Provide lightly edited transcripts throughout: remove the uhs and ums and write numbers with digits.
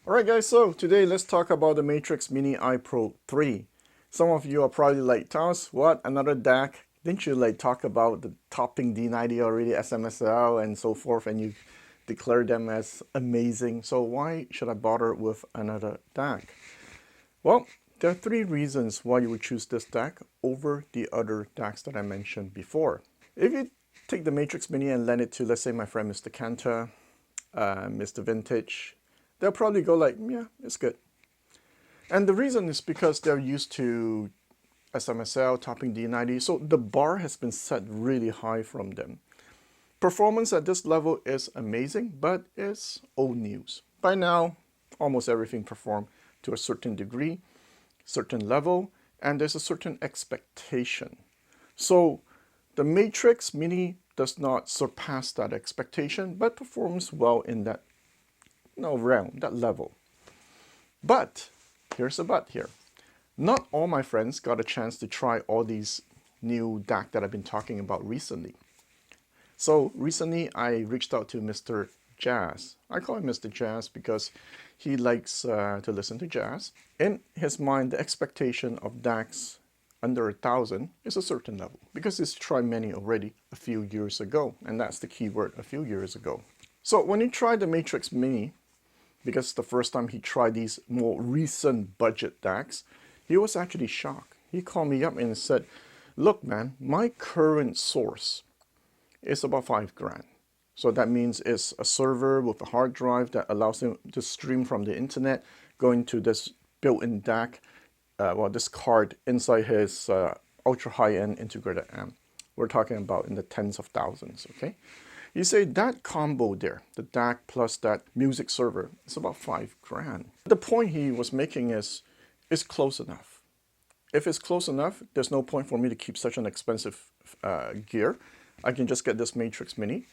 Alright guys, so today let's talk about the Matrix Mini I Pro 3. Some of you are probably like, Thomas, what? Another DAC? Didn't you like talk about the topping D90 already, SMSL and so forth, and you declared them as amazing? So why should I bother with another DAC? Well, there are three reasons why you would choose this DAC over the other DACs that I mentioned before. If you take the Matrix Mini and lend it to, let's say, my friend Mr. Kanta, Mr. Vintage, they'll probably go like, yeah, it's good. And the reason is because they're used to SMSL, topping D90, so the bar has been set really high from them. Performance at this level is amazing, but it's old news. By now, almost everything performed to a certain degree, certain level, and there's a certain expectation. So the Matrix Mini does not surpass that expectation, but performs well in that realm, that level. But here's a but here. Not all my friends got a chance to try all these new DAC that I've been talking about recently. So recently I reached out to Mr. Jazz. I call him Mr. Jazz because he likes to listen to jazz. In his mind, the expectation of DACs under 1,000 is a certain level because he's tried many already a few years ago, and that's the key word, a few years ago. So when he tried the Matrix Mini, because the first time he tried these more recent budget DACs, he was actually shocked. He called me up and said, look man, my current source is about $5,000. So that means it's a server with a hard drive that allows him to stream from the internet, going to this built-in DAC, this card inside his ultra high-end integrated amp. We're talking about in the tens of thousands, okay? You say that combo there, the DAC plus that music server, is about $5,000. The point he was making is, it's close enough. If it's close enough, there's no point for me to keep such an expensive gear. I can just get this Matrix Mini,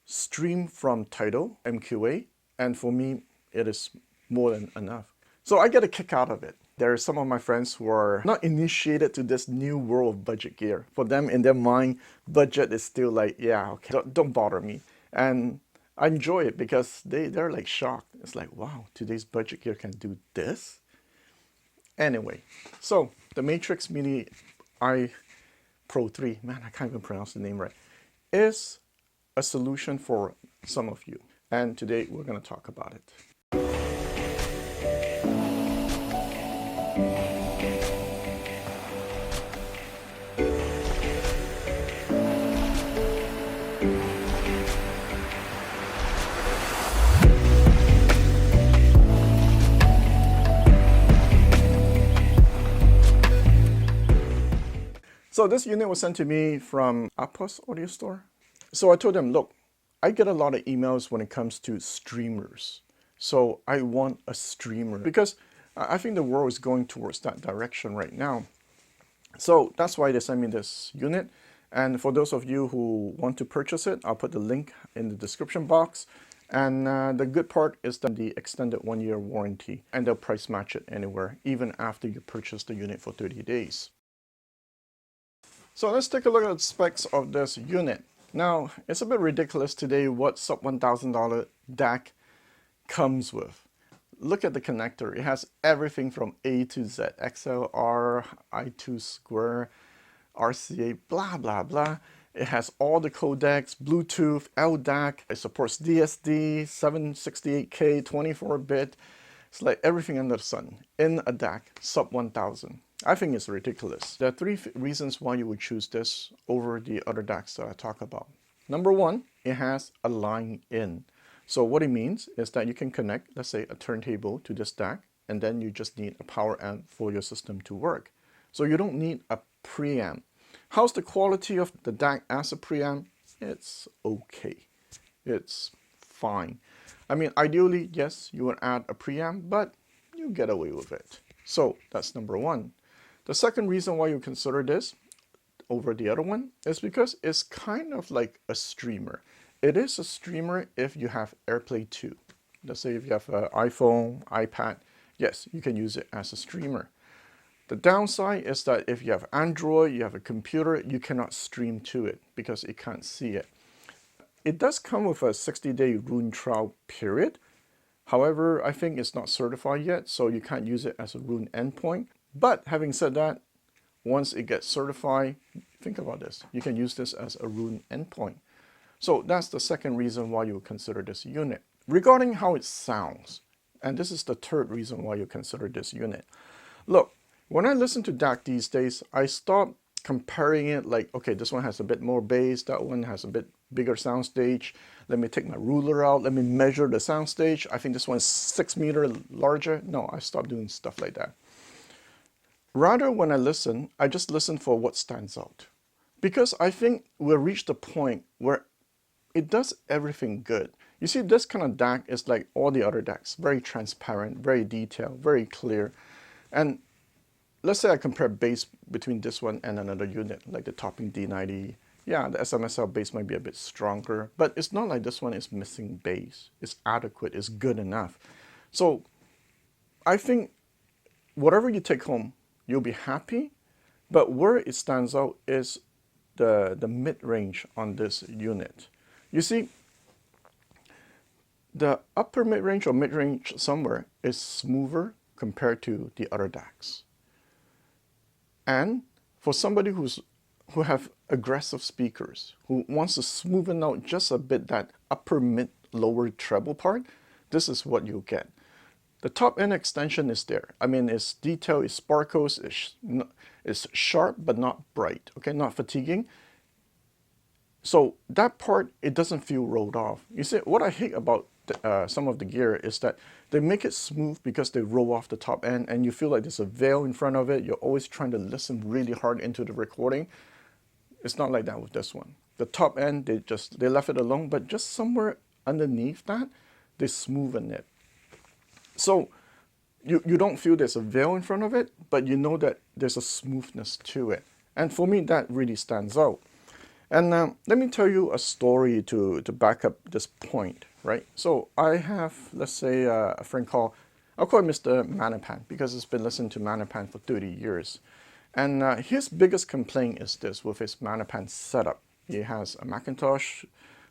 stream from Tidal, MQA, and for me, it is more than enough. So I get a kick out of it. There are some of my friends who are not initiated to this new world of budget gear. For them, in their mind, budget is still like, yeah, okay, don't bother me. And I enjoy it because they're like shocked. It's like, wow, today's budget gear can do this? Anyway, so the Matrix Mini I Pro 3, man, I can't even pronounce the name right, is a solution for some of you. And today we're going to talk about it. So this unit was sent to me from Apos Audio Store. So I told them, look, I get a lot of emails when it comes to streamers. So I want a streamer because I think the world is going towards that direction right now. So that's why they sent me this unit. And for those of you who want to purchase it, I'll put the link in the description box. And the good part is that the extended 1-year warranty, and they'll price match it anywhere, even after you purchase the unit for 30 days. So let's take a look at the specs of this unit. Now, it's a bit ridiculous today what sub $1,000 DAC comes with. Look at the connector. It has everything from A to Z, XLR, I2 square, RCA, blah, blah, blah. It has all the codecs, Bluetooth, LDAC. It supports DSD, 768K, 24-bit. It's like everything under the sun in a DAC, sub 1,000. I think it's ridiculous. There are three reasons why you would choose this over the other DACs that I talk about. Number one, it has a line in. So what it means is that you can connect, let's say, a turntable to this DAC, and then you just need a power amp for your system to work. So you don't need a preamp. How's the quality of the DAC as a preamp? It's okay. It's fine. I mean, ideally, yes, you would add a preamp, but you get away with it. So that's number one. The second reason why you consider this over the other one is because it's kind of like a streamer. It is a streamer if you have AirPlay 2. Let's say if you have an iPhone, iPad, yes, you can use it as a streamer. The downside is that if you have Android, you have a computer, you cannot stream to it because it can't see it. It does come with a 60-day root trial period, However, I think it's not certified yet, so you can't use it as a root endpoint. But having said that, once it gets certified, think about this. You can use this as a root endpoint. So that's the second reason why you would consider this unit. Regarding how it sounds, and this is the third reason why you consider this unit. Look, when I listen to DAC these days, I stop comparing it like, okay, this one has a bit more bass, that one has a bit bigger soundstage. Let me take my ruler out, let me measure the soundstage. I think this one's 6 meters larger. No, I stopped doing stuff like that. Rather, when I listen, I just listen for what stands out. Because I think we'll reach the point where it does everything good. You see, this kind of DAC is like all the other DACs, very transparent, very detailed, very clear. And let's say I compare bass between this one and another unit, like the Topping D90. Yeah, the SMSL bass might be a bit stronger, but it's not like this one is missing bass. It's adequate, it's good enough. So I think whatever you take home, you'll be happy, but where it stands out is the mid-range on this unit. You see, the upper mid-range or mid-range somewhere is smoother compared to the other DACs. And for somebody who have aggressive speakers, who wants to smoothen out just a bit that upper mid lower treble part, this is what you'll get. The top end extension is there. I mean, it's detailed, it sparkles, it's sharp but not bright, okay, not fatiguing. So that part, it doesn't feel rolled off. You see, what I hate about some of the gear is that they make it smooth because they roll off the top end and you feel like there's a veil in front of it. You're always trying to listen really hard into the recording. It's not like that with this one. The top end, they left it alone, but just somewhere underneath that, they smoothen it. So you don't feel there's a veil in front of it, but you know that there's a smoothness to it. And for me, that really stands out. And let me tell you a story to back up this point, right? So I have, let's say, a friend called, I'll call him Mr. Magnepan, because he's been listening to Magnepan for 30 years. And his biggest complaint is this with his Magnepan setup. He has a Mcintosh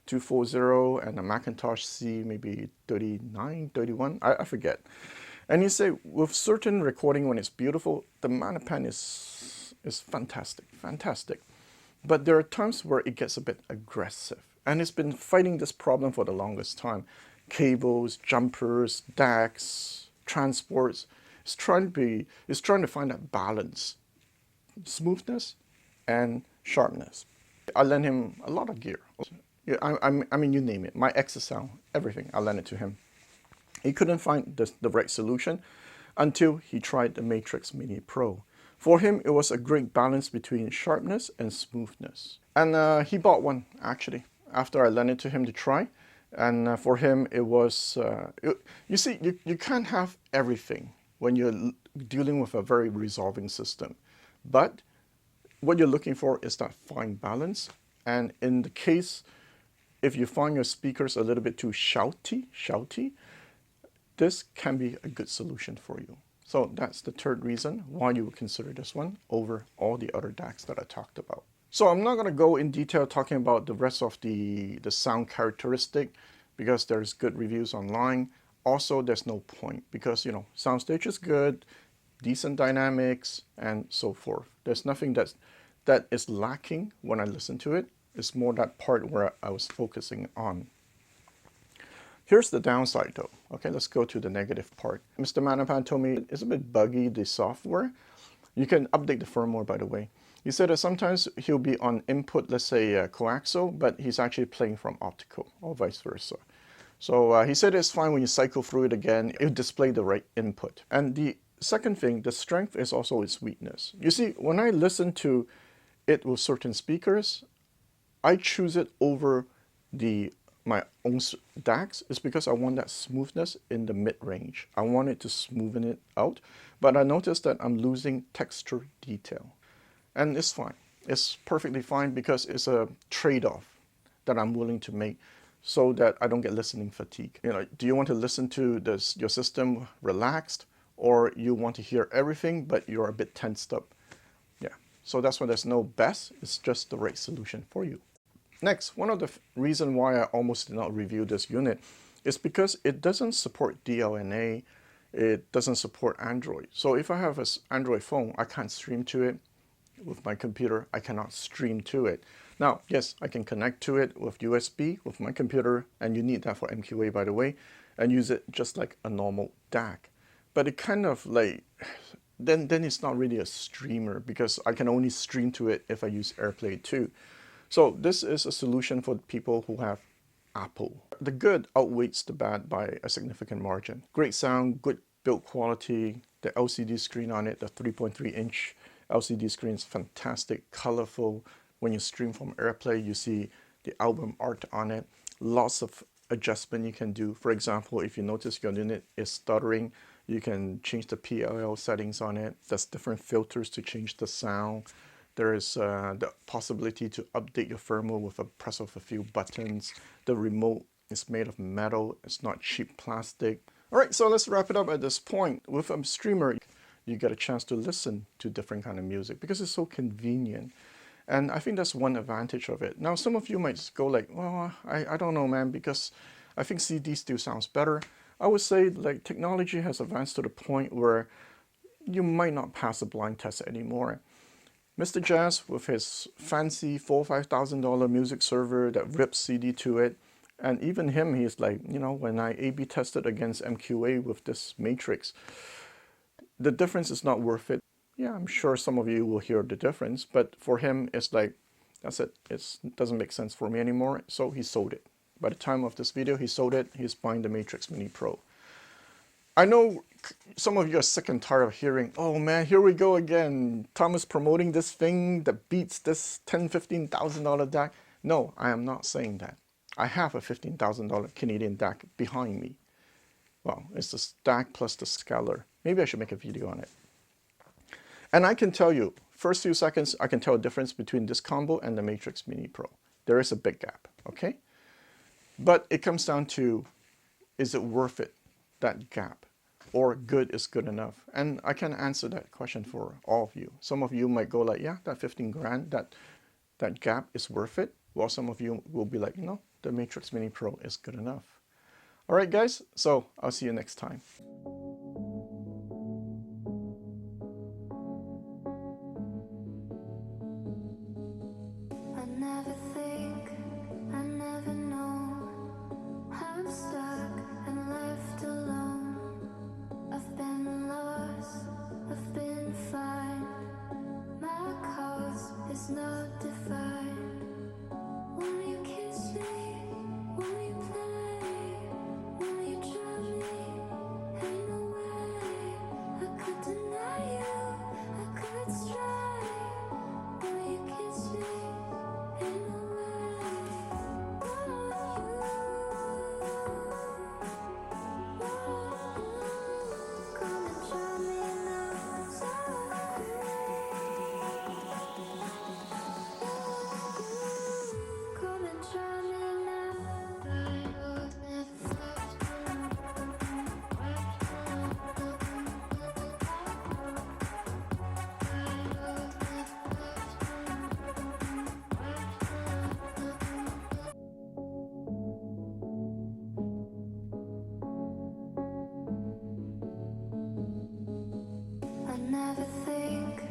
240 and a Mcintosh C, maybe 39, 31, I forget. And he said, with certain recording, when it's beautiful, the Magnepan is fantastic, fantastic. But there are times where it gets a bit aggressive. And it's been fighting this problem for the longest time. Cables, jumpers, DACs, transports. It's trying to find that balance. Smoothness and sharpness. I lent him a lot of gear. Yeah, I mean, you name it. My XSL, everything, I lent it to him. He couldn't find the right solution until he tried the Matrix Mini Pro. For him, it was a great balance between sharpness and smoothness. And he bought one, actually, after I lent it to him to try. And for him, it was, you see, you can't have everything when you're dealing with a very resolving system. But what you're looking for is that fine balance. And in the case, if you find your speakers a little bit too shouty, this can be a good solution for you. So that's the third reason why you would consider this one over all the other DACs that I talked about. So I'm not going to go in detail talking about the rest of the sound characteristic because there's good reviews online. Also, there's no point because, you know, soundstage is good, decent dynamics, and so forth. There's nothing that is lacking when I listen to it. It's more that part where I was focusing on. Here's the downside though. Okay, let's go to the negative part. Mr. Magnepan told me it's a bit buggy, the software. You can update the firmware, by the way. He said that sometimes he'll be on input, let's say coaxial, but he's actually playing from optical or vice versa. So he said it's fine when you cycle through it again, it'll display the right input. And the second thing, the strength is also its weakness. You see, when I listen to it with certain speakers, I choose it over my own DACs is because I want that smoothness in the mid-range. I want it to smoothen it out, but I noticed that I'm losing texture detail. And it's fine. It's perfectly fine because it's a trade-off that I'm willing to make so that I don't get listening fatigue. You know, do you want to listen to your system relaxed, or you want to hear everything but you're a bit tensed up? Yeah, so that's why there's no best, it's just the right solution for you. Next, one of the reasons why I almost did not review this unit It's because it doesn't support DLNA, it doesn't support Android. So if I have an Android phone, I can't stream to it. With my computer, I cannot stream to it. Now, yes, I can connect to it with USB with my computer, and you need that for MQA, by the way, and use it just like a normal DAC. But it kind of like, then it's not really a streamer, because I can only stream to it if I use AirPlay 2. So this is a solution for people who have Apple. The good outweighs the bad by a significant margin. Great sound, good build quality, the LCD screen on it, the 3.3-inch LCD screen is fantastic, colorful. When you stream from AirPlay, you see the album art on it. Lots of adjustment you can do. For example, if you notice your unit is stuttering, you can change the PLL settings on it. There's different filters to change the sound. There is the possibility to update your firmware with a press of a few buttons. The remote is made of metal. It's not cheap plastic. All right, so let's wrap it up at this point. With a streamer, you get a chance to listen to different kind of music because it's so convenient. And I think that's one advantage of it. Now, some of you might go like, well, I don't know, man, because I think CD still sounds better. I would say like technology has advanced to the point where you might not pass a blind test anymore. Mr. Jazz with his fancy $4,000 or $5,000 music server that rips CD to it, and even him, he's like, you know, when I A/B tested against MQA with this matrix, the difference is not worth it. Yeah, I'm sure some of you will hear the difference, but for him, it's like, that's it. It doesn't make sense for me anymore, so he sold it. By the time of this video, he sold it. He's buying the Matrix Mini Pro. I know some of you are sick and tired of hearing, oh man, here we go again. Thomas promoting this thing that beats this $10,000, $15,000 DAC. No, I am not saying that. I have a $15,000 Canadian DAC behind me. Well, it's the DAC plus the scaler. Maybe I should make a video on it. And I can tell you, first few seconds, I can tell the difference between this combo and the Matrix Mini Pro. There is a big gap, okay? But it comes down to, is it worth it, that gap? Or good is good enough? And I can answer that question for all of you. Some of you might go like, yeah, that 15 grand, that gap is worth it. While some of you will be like, no, the Matrix Mini Pro is good enough. All right, guys, so I'll see you next time. Not defined. When you kiss me, when you play, when you draw me, ain't no way I could deny you, I could stray. When you kiss me, ain't no way. Come and draw me now, sorry. Come and try me now. I never think,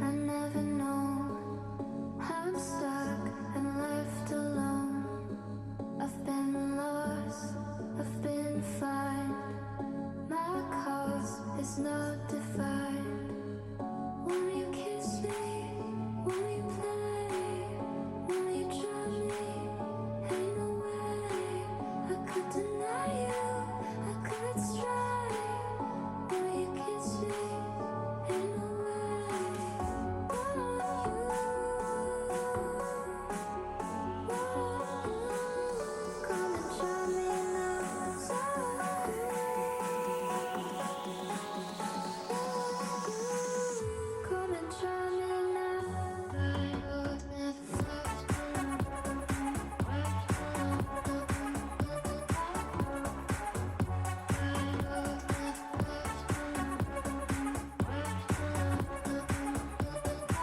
I never know. I'm stuck and left alone. I've been lost, I've been fine. My cause is not defined.